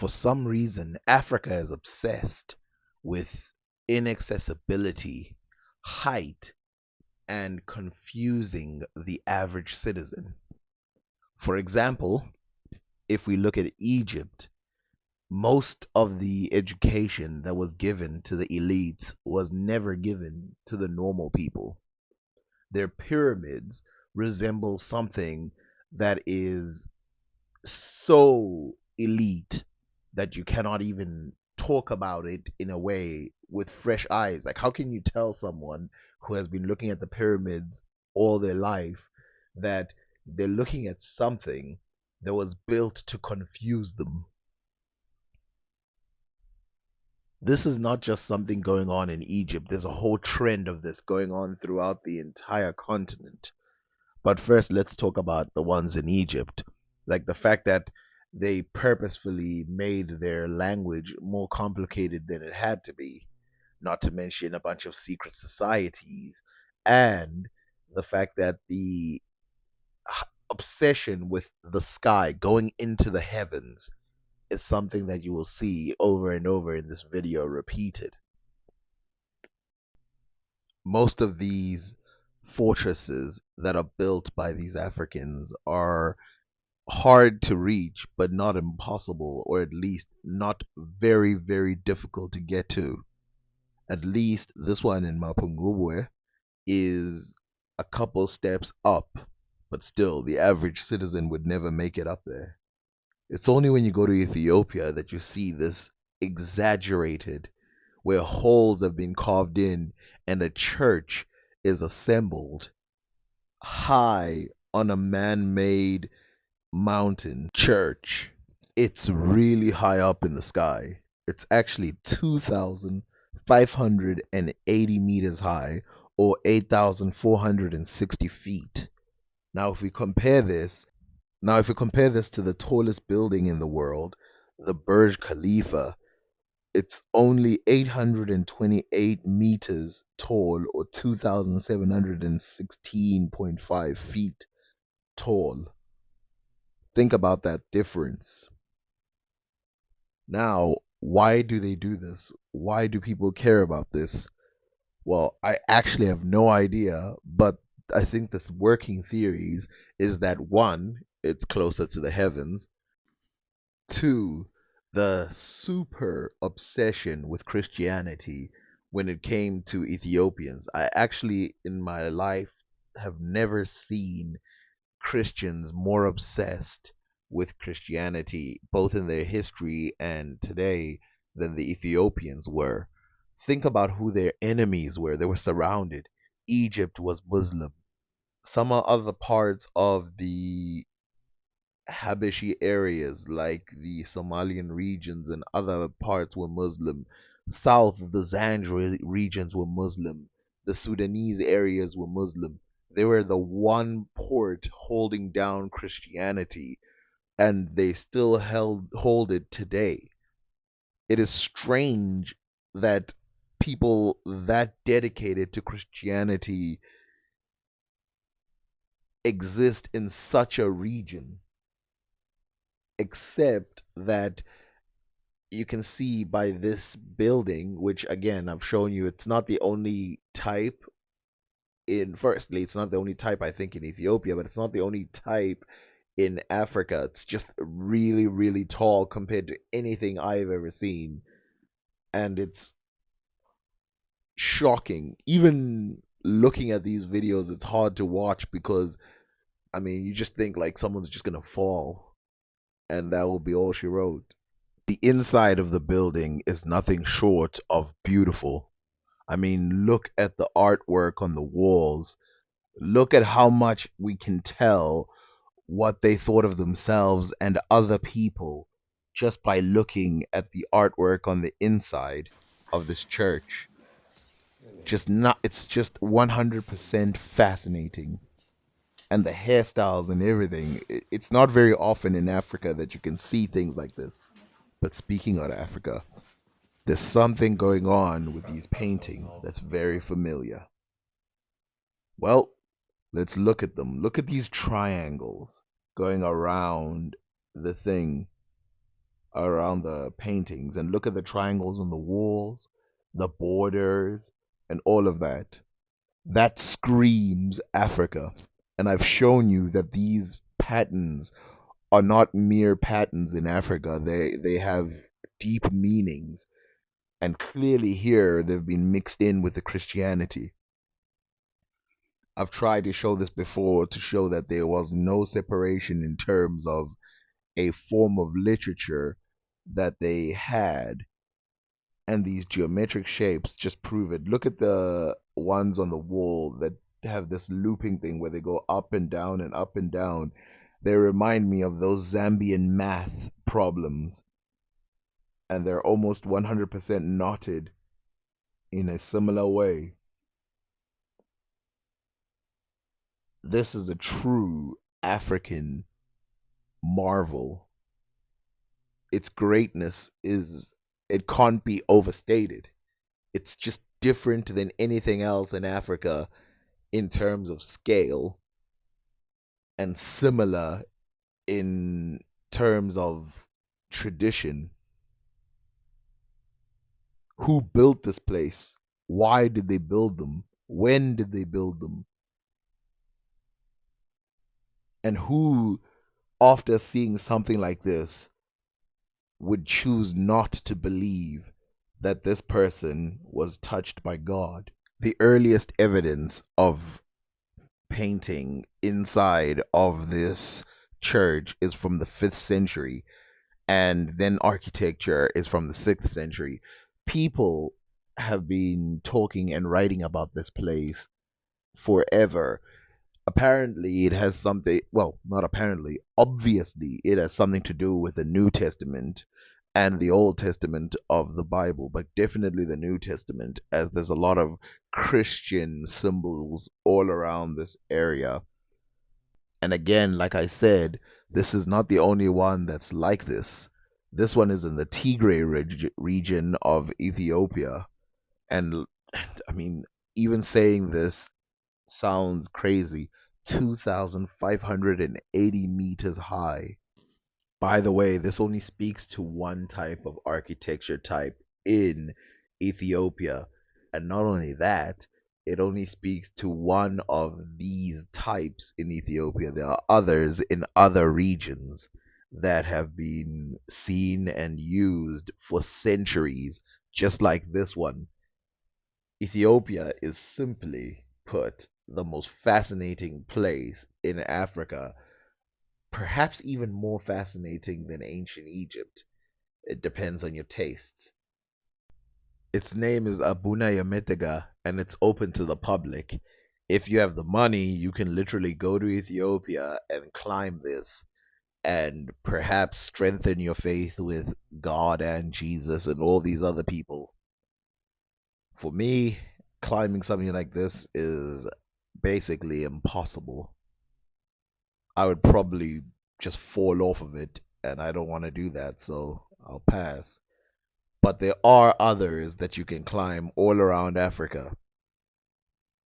for some reason, Africa is obsessed with inaccessibility, height, and confusing the average citizen. For example, if we look at Egypt, most of the education that was given to the elites was never given to the normal people. Their pyramids resemble something that is so elite that you cannot even talk about it in a way with fresh eyes. Like, how can you tell someone who has been looking at the pyramids all their life that they're looking at something that was built to confuse them? This is not just something going on in Egypt. There's a whole trend of this going on throughout the entire continent. But first, let's talk about the ones in Egypt. Like the fact that they purposefully made their language more complicated than it had to be, not to mention a bunch of secret societies, and the fact that the obsession with the sky going into the heavens is something that you will see over and over in this video repeated. Most of these fortresses that are built by these Africans are hard to reach, but not impossible, or at least not very, very difficult to get to. At least this one in Mapungubwe is a couple steps up, but still, the average citizen would never make it up there. It's only when you go to Ethiopia that you see this exaggerated, where holes have been carved in and a church is assembled high on a man made mountain church. It's really high up in the sky. It's actually 2,580 meters high, or 8,460 feet. Now, if we compare this, to the tallest building in the world, the Burj Khalifa, it's only 828 meters tall, or 2,716.5 feet tall. Think about that difference. Now, why do they do this? Why do people care about this? Well, I actually have no idea, but I think the working theories is that one, it's closer to the heavens. Two, the super obsession with Christianity when it came to Ethiopians. I actually, in my life, have never seen Christians more obsessed with Christianity, both in their history and today, than the Ethiopians were. Think about who their enemies were. They were surrounded. Egypt was Muslim. Some other parts of the Habashi areas, like the Somalian regions and other parts, were Muslim. South of the Zanj regions were Muslim. The Sudanese areas were Muslim. They were the one port holding down Christianity, and they still hold it today. It is strange that people that dedicated to Christianity exist in such a region, except that you can see by this building, which again I've shown you, it's not the only type firstly, it's not the only type I think in Ethiopia, but it's not the only type in Africa. It's just really, really tall compared to anything I've ever seen. And it's shocking. Even looking at these videos, it's hard to watch because, I mean, you just think like someone's just going to fall, and that will be all she wrote. The inside of the building is nothing short of beautiful. I mean, look at the artwork on the walls. Look at how much we can tell what they thought of themselves and other people just by looking at the artwork on the inside of this church. Just not, it's just 100% fascinating. And the hairstyles and everything. It's not very often in Africa that you can see things like this. But speaking of Africa, there's something going on with these paintings that's very familiar. Well, let's look at them. Look at these triangles going around the thing. around the paintings and look at the triangles on the walls, the borders, and all of that. That screams Africa. And I've shown you that these patterns are not mere patterns in Africa. They have deep meanings. And clearly here they've been mixed in with the Christianity. I've tried to show this before to show that there was no separation in terms of a form of literature that they had, and these geometric shapes just prove it. Look at the ones on the wall that have this looping thing where they go up and down and up and down. They remind me of those Zambian math problems, and they're almost 100% knotted in a similar way. This is a true African marvel. Its greatness is, it can't be overstated. It's just different than anything else in Africa in terms of scale, and similar in terms of tradition. Who built this place? Why did they build them? When did they build them? And who, after seeing something like this, would choose not to believe that this person was touched by God? The earliest evidence of painting inside of this church is from the 5th century, and then architecture is from the 6th century. People have been talking and writing about this place forever. Apparently, it has something, well, not apparently, obviously, it has something to do with the New Testament and the Old Testament of the Bible, but definitely the New Testament, as there's a lot of Christian symbols all around this area. And again, like I said, this is not the only one that's like this. This one is in the Tigray region of Ethiopia. And I mean, even saying this sounds crazy. 2,580 meters high. By the way, this only speaks to one type of architecture type in Ethiopia. And not only that, it only speaks to one of these types in Ethiopia. There are others in other regions that have been seen and used for centuries, just like this one. Ethiopia is, simply put, the most fascinating place in Africa, perhaps even more fascinating than ancient Egypt. It depends on your tastes. Its name is Abuna Yametega, and it's open to the public. If you have the money, you can literally go to Ethiopia and climb this and perhaps strengthen your faith with God and Jesus and all these other people. For me, climbing something like this is basically impossible. I would probably just fall off of it, and I don't want to do that, so I'll pass. But there are others that you can climb all around Africa.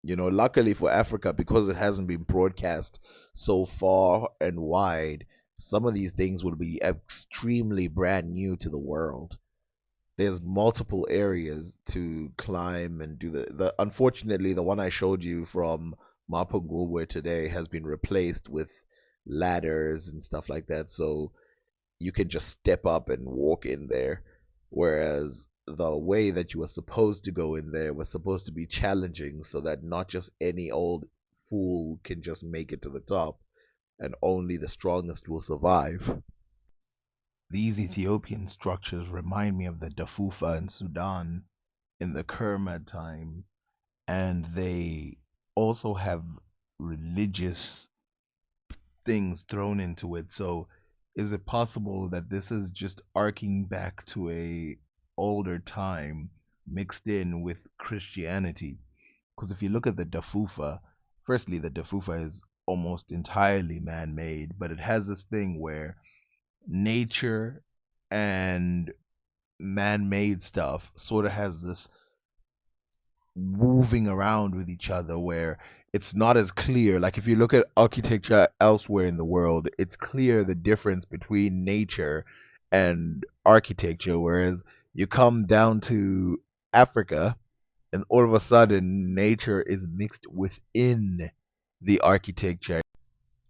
Luckily for Africa, because it hasn't been broadcast so far and wide, some of these things will be extremely brand new to the world. There's multiple areas to climb and do the unfortunately the one I showed you from Mapungubwe today has been replaced with ladders and stuff like that, so you can just step up and walk in there, whereas the way that you were supposed to go in there was supposed to be challenging so that not just any old fool can just make it to the top, and only the strongest will survive. These Ethiopian structures remind me of the Dafufa in Sudan in the Kerma times, and they also have religious things thrown into it. So, is it possible that this is just arcing back to a older time mixed in with Christianity? Because if you look at the Dafufa, firstly, the Dafufa is almost entirely man-made, but it has this thing where nature and man-made stuff sort of has this moving around with each other where it's not as clear. Like if you look at architecture elsewhere in the world, it's clear the difference between nature and architecture, whereas you come down to Africa and all of a sudden nature is mixed within the architecture.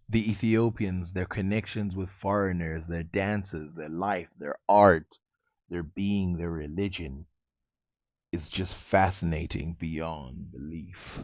The Ethiopians, their connections with foreigners, their dances, their life, their art, their being, their religion is just fascinating beyond belief.